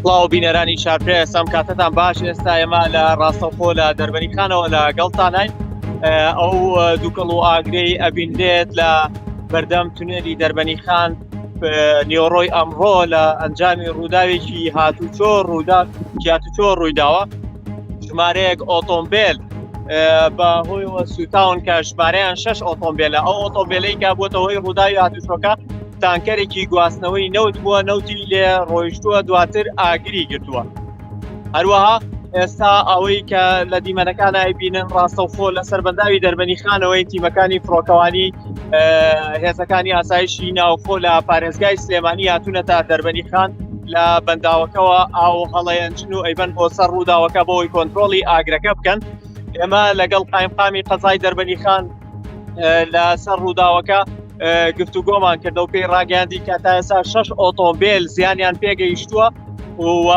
بڵاو بینەرانی شارپێ سام کاتتان باش. ئێستا ئێمە لە ڕاستەوخۆ لە دەربەنیخانەوە لە گەڵتانین. ئەو دووکەڵ و ئاگرەی ئەبیندێت لە بەردەم تونێلی دەربەنیخان نیۆڕۆی ئەمڕۆ لە ئەنجامی ڕووداوێکی هاتوچۆ ڕوویداوە. ژمارەیەک ئۆتۆمبیل بەهۆیەوە سوتاون کە ژمارەیان 6 ئۆتۆمبیلە. ئەو ئۆتۆمبیلەی کا بووەتە هۆی ڕووداوی هاتوچۆکە تانکەرێکی گواستنەوەی نەوت بووە، نەوتی لێ ڕۆیشتووە، دواتر ئاگری گرتووە. هەروەها ئێستا ئەوەی کە لە دیمەنەکانە بینن ڕاستەوخۆ لە سەربەنداوی دەربەنیخانەوەی تیمەکانی فڕۆکەوانی هێزەکانی ئاسایشی ناوخۆ لە پارێزگای سلێمانی هاتوونەتە دەربەنیخان لە بەنداوەکەوە ئاو هەڵەیەنچن و ئەیبەن بۆ سەر ڕووداوەکە بۆی کۆنتترۆلی ئاگرەکە بکەن. ئێمە لەگەڵ قایمقامی قەزای دەربەنیخان لە سەر ڕووداوەکە گفتوگۆمان کردە و پێی ڕاگەاندی کە تا ئێستا 6 ئۆتۆمبیل زیانیان پێگەیشتووە و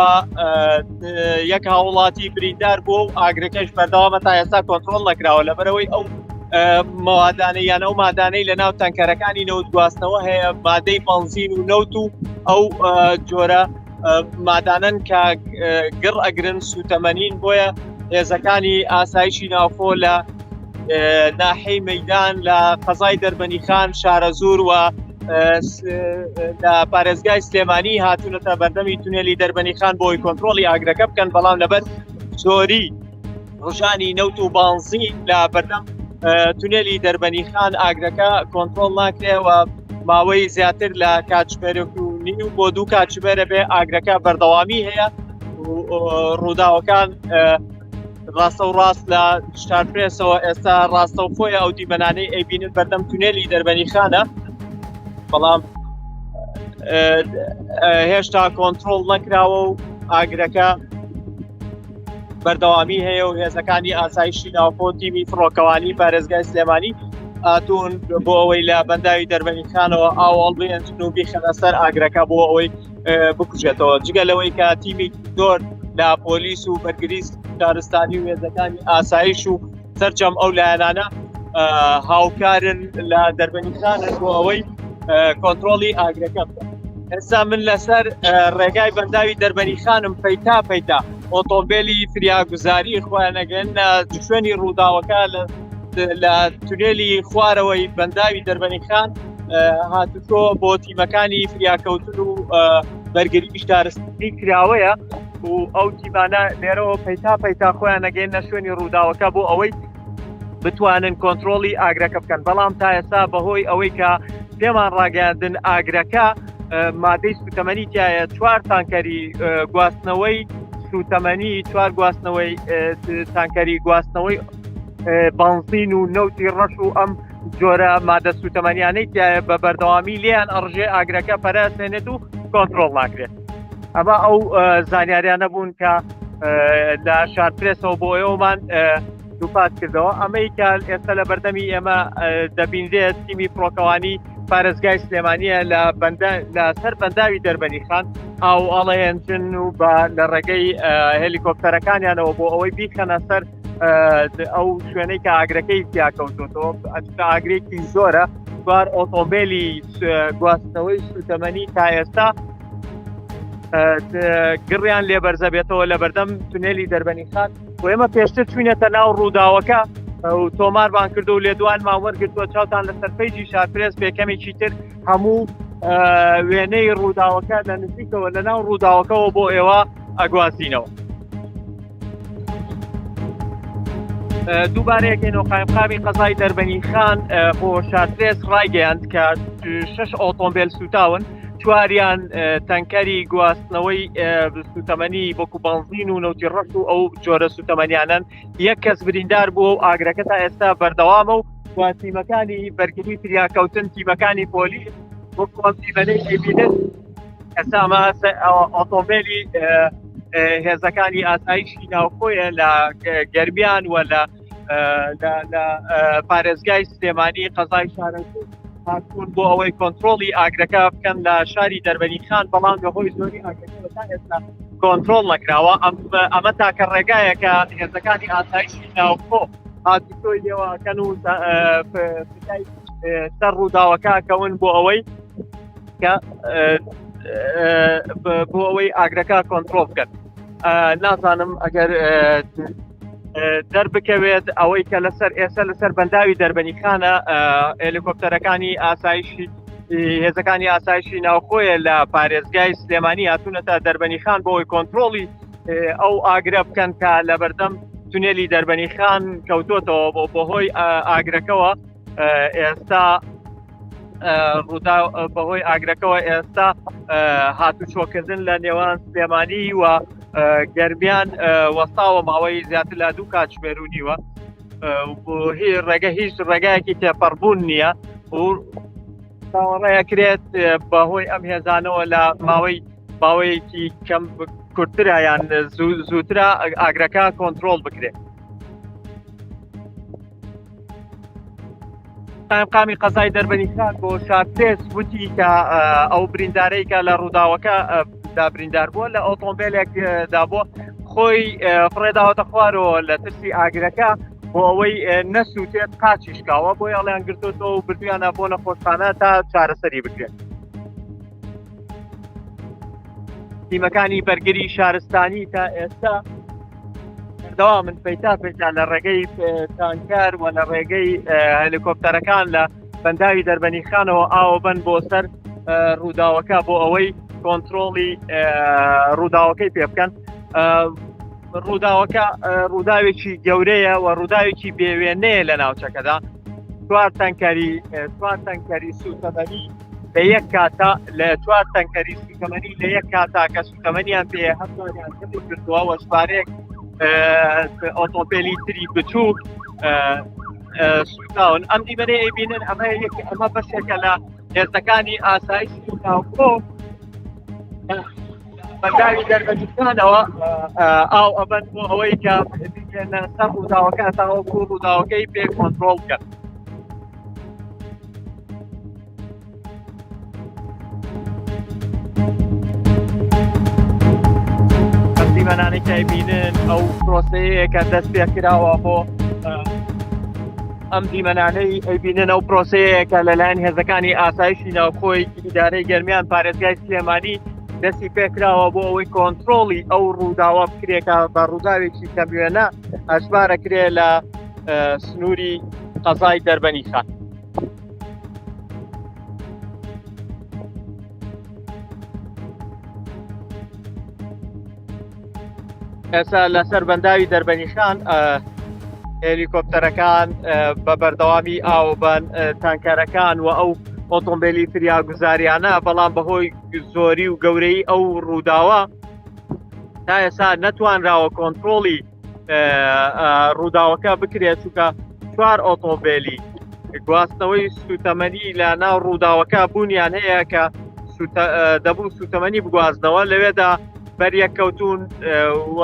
یەک هاوڵاتی بریندار بووە و ئاگرەکەش بەردەوامە تا ئێستا کۆنتترۆل نەکراوە لەبەرەوەی ئەو مەوادانەی یان ئەو مادانەی لە ناو تەنکەرەکانی نەوت گواستنەوە هەیە، مادەی بەنزین و نەوت و ئەو جۆرە مادانن کە گڕ ئەگرن سوتەمەنین. بۆیە هێزەکانی ئاسایشی ناوخۆ لە ناحەی مەیدان لە قەزای دەربەنیخان، شارە زور و لە پارێزگای سلێمانی هاتوونەتە بەردەمی تونێلی دەربەنیخان بۆی کۆنتترۆلی ئاگرەکە بکەن. بەڵام لەبەر زۆری ڕژانی نەوت و بانزین لە بەردەم تونێلی دەربەنیخان ئاگرەکە کۆنتترۆل ناکرێەوە. ماوەی زیاتر لە کاتژمێرێک و نیم و بۆ 2 کاتژمێرە بێ ئاگرەکە بەردەوامی هەیە و ڕووداوەکان ڕاستە و ڕاست لە شارپرێسەوە ئێستا ڕاستەوخۆیە ئەو دیمەنانەی ئەیبینن بەردەم تونێلی دەربەنیخانە، بەڵام هێشتا کۆنتترۆل نەکراوە و ئاگرەکە بەردەوامی هەیە و هێزەکانی ئاسایشی ناوخۆ تیمی فڕۆکەوانی پارێزگای سلێمانی هاتوون بۆ ئەوەی لە بەنداوی دەربەنیخانەوە ئاوەڵ بێنچن و بیخەنە سەر ئاگرەکە بۆ ئەوەی بکوژێتەوە. جگە لەوەی کە تیمی زۆر لە پۆلیس و بەرگریز شارستانی و هێزەکانی ئاسایش و سەرجەم ئەو لایەنانە هاوکارن لە دەربەنیخانە بۆ ئەوەی کۆنتترۆلی ئاگرەکە بکەن. ئێستا من لەسەر ڕێگای بەنداوی دەربەنیخانم پەیتا ئۆتۆمبیلی فریاگوزاری خۆیان نەگەن شوێنی ڕووداوەکە لە تونێلی خوارەوەی بەنداوی دەربەنیخان هاتوچۆ بۆ تیمەکانی فریاکەوتن و بەرگری شارستانی کراوەیە و ئەو تیمانە لێرەوە پەیتا خۆیان نەگەێنە شوێنی ڕووداوەکە بۆ ئەوەی بتوانن کۆنتترۆلی ئاگرەکە بکەن. بەڵام تا ئێستا بەهۆی ئەوەی کە پێمان ڕاگەاندن ئاگرەکە مادەی سوتەمەنی تایە 4 تانکەری گواستنەوەی سوتەمەنی 4 گواستنەوەی تانکەری گواستنەوەی بەنزین و نەوتی ڕەش و ئەم جۆرە مادە سوتەمەنیانەی تایە بە بەردەوامی لیان ئەڕژێ ئاگرەکە پەرەسێنێت و کۆنتترۆل ناکرێت. ئەمە ئەو زانیاریانە بوون کە لە شارپرێسەوە بۆ ئێوەمان دووپات کردەوە. ئەمەی کە ئێستا لە بەردەمی ئێمە دەبیندێت تیمی فڕۆکەوانی پارێزگای سلێمانیە لە سەر بەنداوی دەربەنیخان ئاو ئەڵەیەنجن و لە ڕێگەی هێلیکۆپتەرەکانیانەوە بۆ ئەوەی بیخەنە سەر ئەو شوێنەی کە ئاگرەکەی تیاکەوتۆتەوە. ئاگرێکی زۆرە، 4 ئۆتۆمبیلی گواستنەوەی سوتەمەنی تا ئێستا گڕیان لێبەرزە بێتەوە لە بەردەم تونێلی دەربەنیخان و ئێمە پێشتر چوینەتە ناو ڕووداوەکە و تۆماربان کردو و لێدوانمان وەرگرتووە چاوتان لە سەرپەیجی شارپرێس پێکەمێکی تر هەموو وێنەی ڕووداوەکە لە نزیکەوە لە ناو ڕووداوەکەەوە بۆ ئێوە ئەگوازینەوە. دووبارەیەکەینەوە قایمقامی قەزای دەربەنیخان بۆ شارپرێس ڕایگەیاند کە 6 ئۆتۆمبیل سوتاون، 4یان تەنکەری گواستنەوەی سوتەمەنی وەکو بەنزین و نەوتی ڕەش و ئەو جۆرە سوتەمەنیانن. 1 کەس بریندار بووە و ئاگرەکە تا ئێستا بەردەوامە و تیمەکانی بەرگری فریاکەوتن، تیمەکانی پۆلیس وەکو تیمەنەی بینن ئێستا ئەمە ئۆتۆمبیلی هێزەکانی ئاسایشی ناوخۆیە لە گەرمیان و لە پارێزگای سلێمانی قەزای شارەزور هاتوون بۆ ئەوەی کۆنتترۆلی ئاگرەکە بکەن لە شاری دەربەنیخان. بەڵام بەهۆی زۆری ئاگرەکە تا ئێستا کۆنتترۆل نەکراوە. ئەمە تاکە ڕێگایە کە هێزەکانی ئاسایشی ناوخۆ هاتوچۆی لێوەکەن و سەر ڕووداوەکە کەون بۆ ئەوەی کە بۆ ئەوەی ئاگرەکە کۆنتترۆل بکەن. نازانم ئەگەر دەربکەوێت ئەوەی کە لەسەر ئێستا لەسەر بەنداوی دەربەنیخانە هێلیکۆپتەرەکانی ئاسایشی هێزەکانی ئاسایشی ناوخۆیە لە پارێزگای سلێمانی هاتوونەتە دەربەنیخان بۆەوەی کۆنتترۆلی ئەو ئاگرە بکەن کە لە بەردەم تونێلی دەربەنیخان کەوتۆتەوە بەهۆی ئاگرەکەەوە ئێستا بەهۆی ئاگرەکەەوە ئێستا هاتوچۆکردن لە نێوان سلێمانی و گەرمیان وەستاوە ماوەی زیاتر لە 2 کاتژمێرونیوە ڕێگە هیچ ڕێگایەکی تێپەڕبوون نییە و ڕێەکرێت بەهۆی ئەم هێزانەوە لە ماوەیەکی کەم کورتترە یان زووترە ئاگرەکە کۆنتترۆل بکرێت. قامی قەزای دەربەنیخان بۆ شارتێس وتی کە ئەو بریندارەی کە لە ڕووداوەکە دا بریندار بووە لە ئۆتۆمبیلێکدا بۆ خۆی فڕێداوەتە خوارەوە لە ترسی ئاگرەکە بۆ ئەوەی نەسووتێت قاچیشکاوە بۆ یاڵیان گرتوتەوە و بردویانە بۆ نەخۆشخانە تا چارەسەری بکرێت. تیمەکانی بەرگری شارستانی تا ئێستا دەوا من پەیتا لە ڕێگەی تانکار و لە ڕێگەی هەلیکۆپتەرەکان لە بەنداوی دەربەنیخانەوە ئاوە بن بۆ سەر ڕووداوەکە بۆ ئەوەی کۆنتترۆلی ڕووداوەکەی پێ بکەن. ڕووداوەکە ڕووداوێکی گەورەیە و ڕووداوێکی بێوێنەیە لە ناوچەکەدا. 4 تەنکەری سوتەمەنی لە یەک کاتا لە 4 تەنکەری سوتەمەنی لە یەک کاتا کە سوتەمەنیان پێ هەفتیان کردووە و شمارەیەک ئۆتۆمبیلی تری بچووک سوتاون. ئەم دیمەنێ ئەیبینن ئەمە بەشێکە لە هێزەکانی ئاسایشی ناوخۆ بەنداوی دەربەنیخانەوە ئاو ئەبەن بۆ ئەوەی کە بگەنە سەر ڕووداوەکە تاوەکو ڕووداوەکەی پێ کۆنتترۆل بکەن. دیمەنانێکە بینن ئەو پرۆسەیە کە دەست پێ کراوە بۆ ئەم دیمەنانەی ئەیبینن ئەو پرۆسەیە کە لەلایەن هێزەکانی ئاسایشی ناوخۆی ئیدارەی گەرمیان پارێزگای سلێمانی دەستی پێکراوە بۆ ئەوەی کۆنتترۆلی ئەو ڕووداوە بکرێکە بە ڕووداوێکی کەموێنە ئەژبارەکرێ لە سنووری قەزای دەربەنیخان. ئێستا لەسەر بەنداوی دەربەنیخان هێلیکۆپتەرەکان بە بەردەوامی ئاوبەن تانکەرەکان و ئەو ئۆتۆمبیلی فریاگوزاریانە بەڵام بەهۆی زۆری و گەورەی ئەو ڕووداوە تا ئێستا نەتوانراوە کۆنتترۆلی ڕووداوەکە بکرێت چونکە 4 ئۆتۆمبیلی گواستنەوەی سوتەمەنی لە ناو ڕووداوەکە بوونیان هەیە کە دەبوو سوتەمەنی بگوازنەوە لەوێدا بەریەک کەوتون و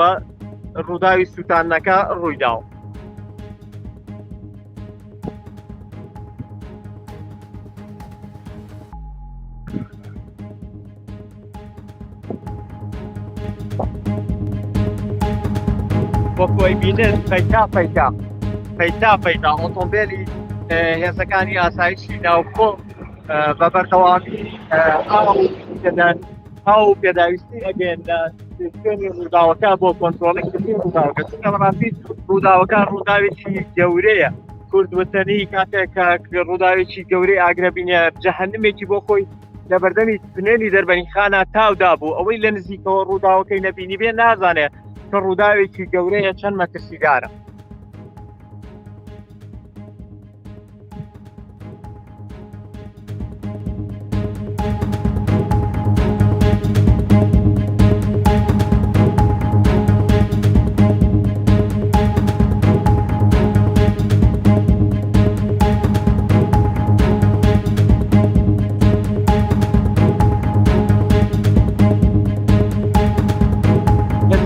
ڕووداوی سوتانەکە ڕوویداوە. وەکوی بینن پەیتا ئۆتۆمبیلی هێزەکانی ئاسایشی ناوخۆ بە بەردەوامی ئاو پێداویستی ئەگەن لە سوێنی ڕووداوەکە بۆ کۆنتترۆلێکردنی ڕووداوەکە چونکە بەڕاستی ڕووداوەکە ڕووداوێکی گەورەیە. کوردوەتەنی کاتێک کە ڕووداوێکی گەورەی ئاگرەبینە جەهەنمێکی بۆ خۆی لە بەردەمی تونێلی دەربەنیخانە تاودا بوو ئەوەی لە نزیکەوە ڕووداوەکەی نەبینی بێ نازانێت کە ڕووداوێکی گەورەیە چەند مەترسیدارە.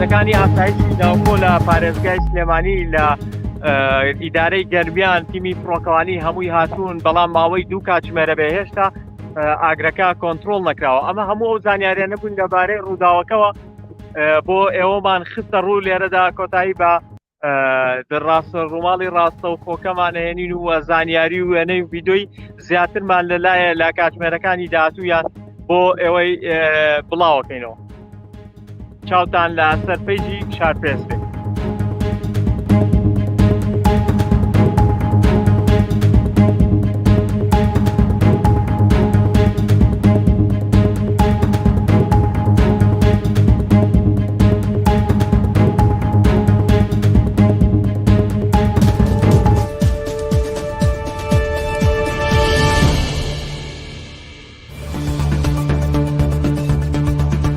هێزەکانی ئاسایشی ناوخۆ لە پارێزگای سلێمانی لە ئیدارەی گەرمیان تیمی فڕۆکەوانی هەمووی هاتوون بەڵام ماوەی 2 کاتژمێرە بێ هێشتا ئاگرەکە کۆنتترۆل نەکراوە. ئەمە هەموو ئەو زانیاریە نەبوون لەبارەی ڕووداوەکەەوە بۆ ئێوەمان خستە ڕوو لێرەدا کۆتایی بە ڕووماڵی ڕاستە و خۆکەمان هێنین و زانیاری و وێنەی ڤیدۆی زیاترمان لەلایە لە کاتژمێرەکانی داهاتوویان بۆ ئێوەی بڵاوەکەینەوە چاوتان لە سەرپەیجی شارپێس بێت.